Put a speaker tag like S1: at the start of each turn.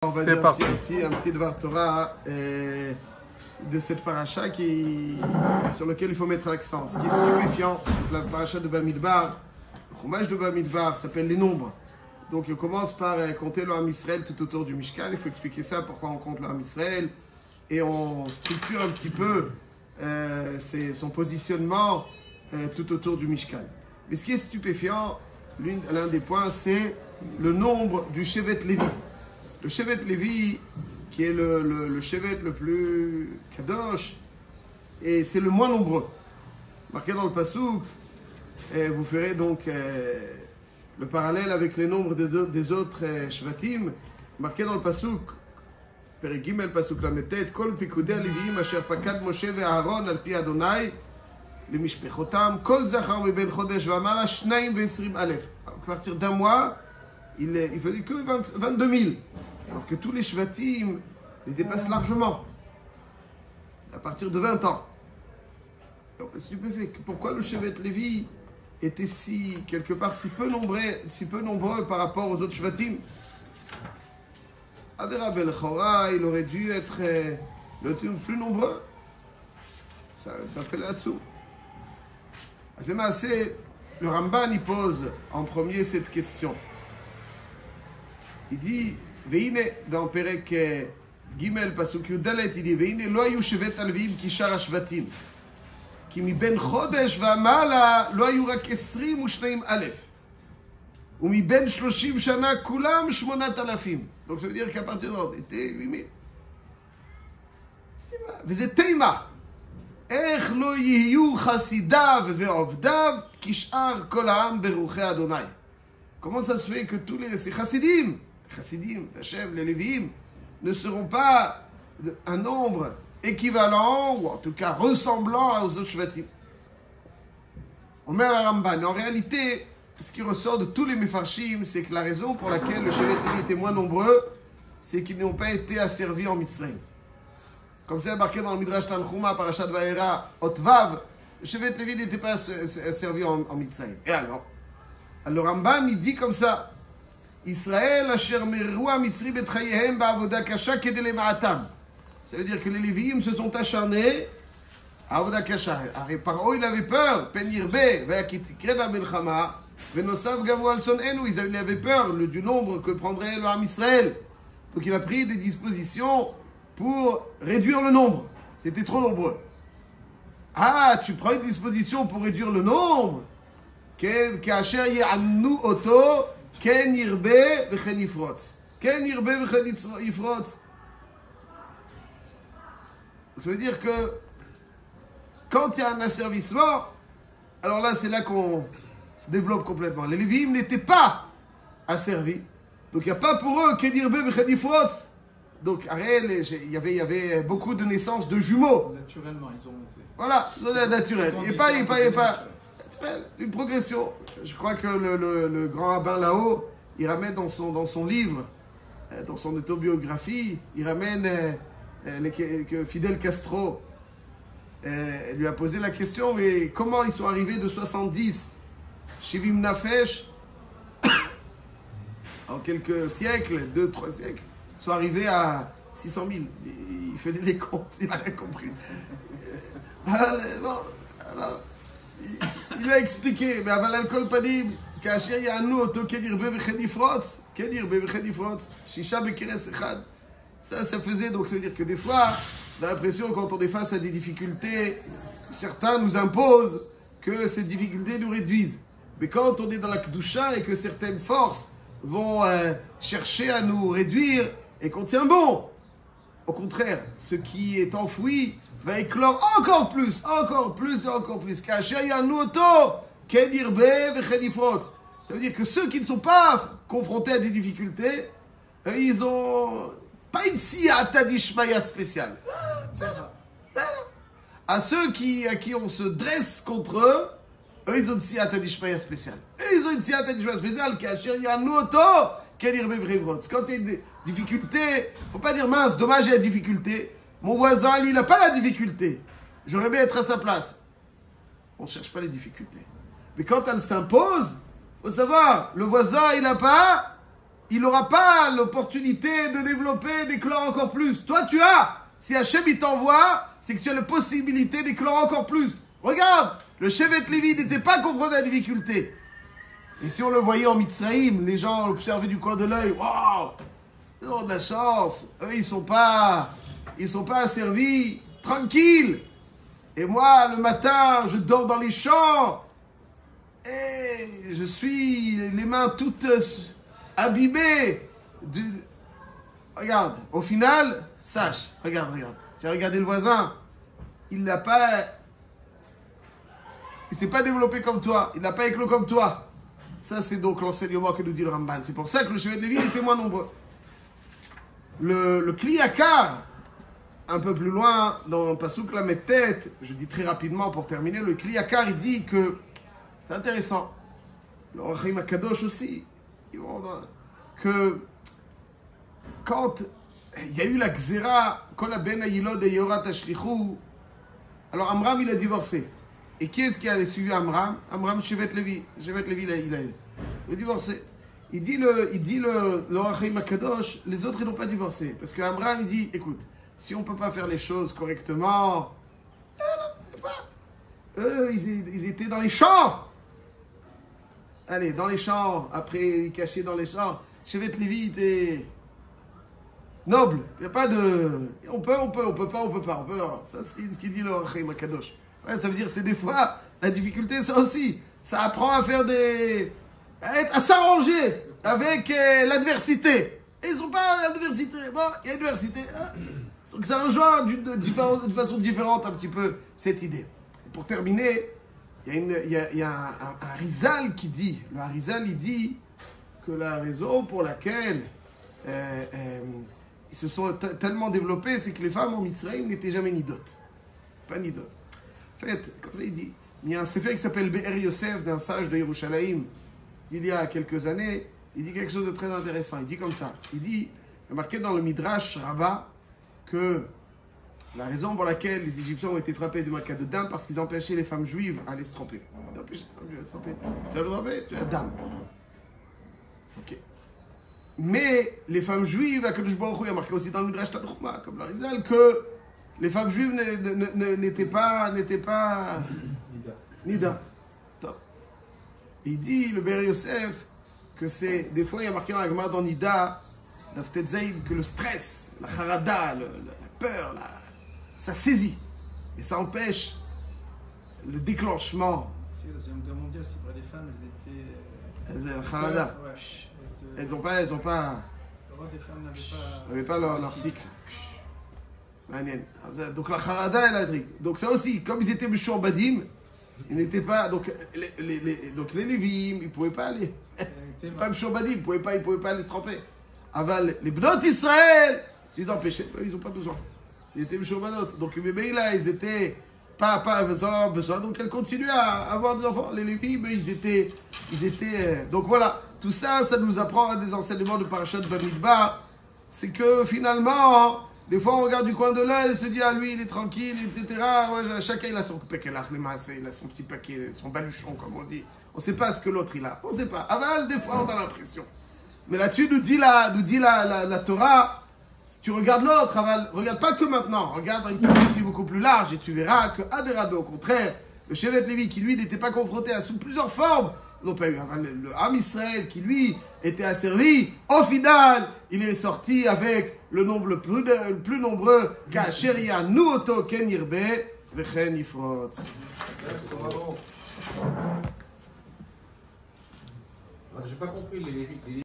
S1: On va dire un petit Dvar Torah de cette paracha sur lequel il faut mettre l'accent. Ce qui est stupéfiant, la paracha de Bamidbar, le Chumash de Bamidbar s'appelle les nombres. Donc il commence par compter le Ham Israël tout autour du Mishkan. Il faut expliquer ça, pourquoi on compte le Ham Israël. Et on structure un petit peu son positionnement tout autour du Mishkan. Mais ce qui est stupéfiant, l'un des points, c'est le nombre du Shevet Lévi. Le Shevet Lévi, qui est le Shevet le plus kadosh, et c'est le moins nombreux. Marqué dans le Passouk, vous ferez donc le parallèle avec les nombres des autres Shvatim. Marqué dans le Passouk, Perek Gimel, Passouk Lametet, Kol Pikudei Leviim asher pakad Moshe ve'Aaron al pi Adonai leMishpechotam, Kol Zachar meben Chodesh ve'amala 22 alef. À partir d'un mois, il faisait que 22 000. Alors que tous les Shvatim les dépassent largement. À partir de 20 ans. Stupéfait. Pourquoi le Shevet Lévi était quelque part, si peu nombreux par rapport aux autres Shvatim? Adera Belchora, il aurait dû être plus nombreux. Ça fait là-dessous. Le Ramban, il pose en premier cette question. Il dit, Veine, dans Perek Gimel, Pasuk Yudalet, il dit, Veine, lo ayu shevet alviim ki shar hashvatim. Ki mi ben chodesh v'amala, lo ayu rak 22 alef. Ou mi ben 30 shana, kulam 8,000. Donc ça veut dire qu'à partir de là, c'était 8 000. וזה תימה. איך לא יהיו חסידיו ועובדיו כשאר כל העם ברוחי אדוני. Comment ça se fait que tous ces chassidim, Hachem, les Lévi'im, ne seront pas un nombre équivalent, ou en tout cas ressemblant aux autres Shvatim? On met à Ramban. En réalité, ce qui ressort de tous les Mefarshim, c'est que la raison pour laquelle le Shevet Lévi était moins nombreux, c'est qu'ils n'ont pas été asservis en Mitzrayim. Comme c'est marqué dans le Midrash Tanchuma, Parashat Vayera, Otvav, le Shevet Lévi n'était pas asservi en Mitzrayim. Et alors le Ramban, il dit comme ça, Israël asher meru ha-mitzri bet chayehem ba'avoda kasha kedei lema'atam. Ça veut dire que les Lévi'im se sont acharnés à avoda kasha. Paro, il avait peur, pen yirbe, ve'akitikred ha-melchama, ve'nosav gavu al son'enu. Il avait peur du nombre que prendrait le Ham Israël. Donc il a pris des dispositions pour réduire le nombre. C'était trop nombreux. Ah, tu prends une disposition pour réduire le nombre? כאשר יענו אותו, כן ירבה וכן יפרוץ. כן ירבה וכן יפרוץ. Ça veut dire que quand il y a un asservissement, alors là c'est là qu'on se développe complètement. Les Lévi'im n'étaient pas asservis. Donc il n'y a pas pour eux כן ירבה וכן יפרוץ. Donc il y avait beaucoup de naissances de jumeaux.
S2: Naturellement, ils ont monté.
S1: Voilà, naturel. Il n'y a pas une progression. Je crois que le grand rabbin là-haut, il ramène dans son livre, dans son autobiographie, il ramène que Fidel Castro lui a posé la question, mais comment ils sont arrivés de 70 Shivim Nafesh en quelques siècles, 2-3 siècles, sont arrivés à 600 000. Il faisait les comptes, il n'a rien compris. Il a expliqué, mais avant l'alcool panim, כאשר יענו אותו כן ירבה וכן יפרוץ, כן ירבה וכן יפרוץ, שישה בכרס אחד. Ça faisait, donc ça veut dire que des fois, on a l'impression quand on est face à des difficultés, certains nous imposent que ces difficultés nous réduisent. Mais quand on est dans la Kedusha et que certaines forces vont chercher à nous réduire et qu'on tient bon, au contraire, ce qui est enfoui va éclore encore plus. Ça veut dire que ceux qui ne sont pas confrontés à des difficultés, ils n'ont pas une siyata d'ishmaya spéciale. À ceux à qui on se dresse contre eux, ils ont une siyata d'ishmaya spéciale. Ils ont une siyata d'ishmaya spéciale. Quand il y a des difficultés, il ne faut pas dire mince, dommage, il y a des difficultés. Mon voisin, lui, il n'a pas la difficulté. J'aurais bien être à sa place. On ne cherche pas les difficultés. Mais quand elle s'impose, il faut savoir, le voisin, il n'a pas il n'aura pas l'opportunité de développer, d'éclore encore plus. Toi, tu as. Si Hachem il t'envoie, c'est que tu as la possibilité d'éclore encore plus. Regarde, le Shevet Lévi n'était pas confronté à la difficulté. Et si on le voyait en Mitzraïm, les gens l'observaient du coin de l'œil. Waouh, ils ont de la chance. Eux, ils sont pas asservis. Tranquille. Et moi, le matin, je dors dans les champs. Et je suis les mains toutes abîmées. Regarde, au final, sache, regarde. Tu as regardé le voisin. Il s'est pas développé comme toi. Il n'a pas éclos comme toi. Ça, c'est donc l'enseignement que nous dit le Ramban. C'est pour ça que le Shevet Lévi était moins nombreux. Le Kli Yakar, un peu plus loin, dans Pasuk Lamed Tet, je dis très rapidement pour terminer, le Kli Yakar, il dit que, c'est intéressant, le Or HaChaim HaKadosh aussi, que quand il y a eu la Gzera, Kol Ben Ayilod et Yorat Ashlichu, alors Amram, il a divorcé. Et qui est-ce qui a suivi Amram? Amram Shevet Lévi. Shevet Lévi, il a divorcé. Il dit le Or HaChaim HaKadosh, les autres, ils n'ont pas divorcé. Parce que Amram, il dit, écoute, si on ne peut pas faire les choses correctement, eux, ils étaient dans les champs. Allez, dans les champs. Après, ils cachaient dans les champs. Shevet Lévi était noble. Il n'y a pas de... On peut pas. Ça, c'est ce qu'il dit le Or HaChaim HaKadosh. Ouais, ça veut dire, c'est des fois, la difficulté, ça aussi. Ça apprend à faire à s'arranger avec l'adversité. Et ils sont pas l'adversité. Bon, il y a l'adversité. Donc ça rejoint d'une façon différente un petit peu cette idée. Et pour terminer, il y a un Harizal qui dit, le Harizal il dit que la raison pour laquelle ils se sont tellement développés, c'est que les femmes en Mitzraïm n'étaient jamais nidot. Pas nidot. En fait, comme ça il dit, il y a un sefer qui s'appelle Be'er Yosef, d'un sage de Yerushalayim, il y a quelques années, il dit quelque chose de très intéressant. Il dit comme ça, il dit, il est marqué dans le Midrash Rabbah, que la raison pour laquelle les Égyptiens ont été frappés du maca de dam, parce qu'ils empêchaient les femmes juives à les se tromper. Ils empêchaient les femmes juives à se tromper. Tu vas le tromper, tu as dam. Ok. Mais les femmes juives, à Kadosh Baruch Hu, il y a marqué aussi dans le Midrash Tanchuma, comme l'Arizal, que les femmes juives n'étaient pas Nida. Top. Il dit, le Be'er Yosef, que c'est, des fois il y a marqué dans la Gemara dans Nida, que le stress, la harada, la peur, ça saisit. Et ça empêche le déclenchement.
S2: Si, la Deuxième Guerre mondiale, ce qui parlait des femmes, elles étaient...
S1: La harada.
S2: Ouais.
S1: Elles ont pas...
S2: Le roi des femmes
S1: n'avaient pas leur cycle. Donc la harada et la drig. Donc ça aussi, comme ils étaient Meshourbadim, ils n'étaient pas... Donc les Lévim, ils ne pouvaient pas aller. C'est pas Meshourbadim, ils ne pouvaient pas aller se tremper. Aval, les Bnot Israël, ils empêchaient, ils n'ont pas besoin. Ils étaient Meshourbanot. Donc les bébés là, ils étaient pas besoin. Donc elles continuaient à avoir des enfants. Les Lévim, ils étaient... Donc voilà, tout ça, ça nous apprend des enseignements de Parashat Bamidbar. C'est que finalement... Des fois, on regarde du coin de l'œil, il se dit, ah, lui, il est tranquille, etc. Ouais, chacun, il a son pékelach, il a son petit paquet, son baluchon, comme on dit. On ne sait pas ce que l'autre, il a. On ne sait pas. Aval, des fois, on a l'impression. Mais là-dessus, nous dit la Torah, si tu regardes l'autre, Aval, regarde pas que maintenant, regarde une perspective beaucoup plus large, et tu verras que Adérabé, au contraire, le Shevet Lévi, qui lui, n'était pas confronté à sous plusieurs formes, n'ont pas eu le Ham Israël, qui lui, était asservi, au final, il est sorti avec le nombre le plus nombreux, Kasheria Nuoto Ken Yirbe, Vechen Yifrot.
S3: J'ai pas compris les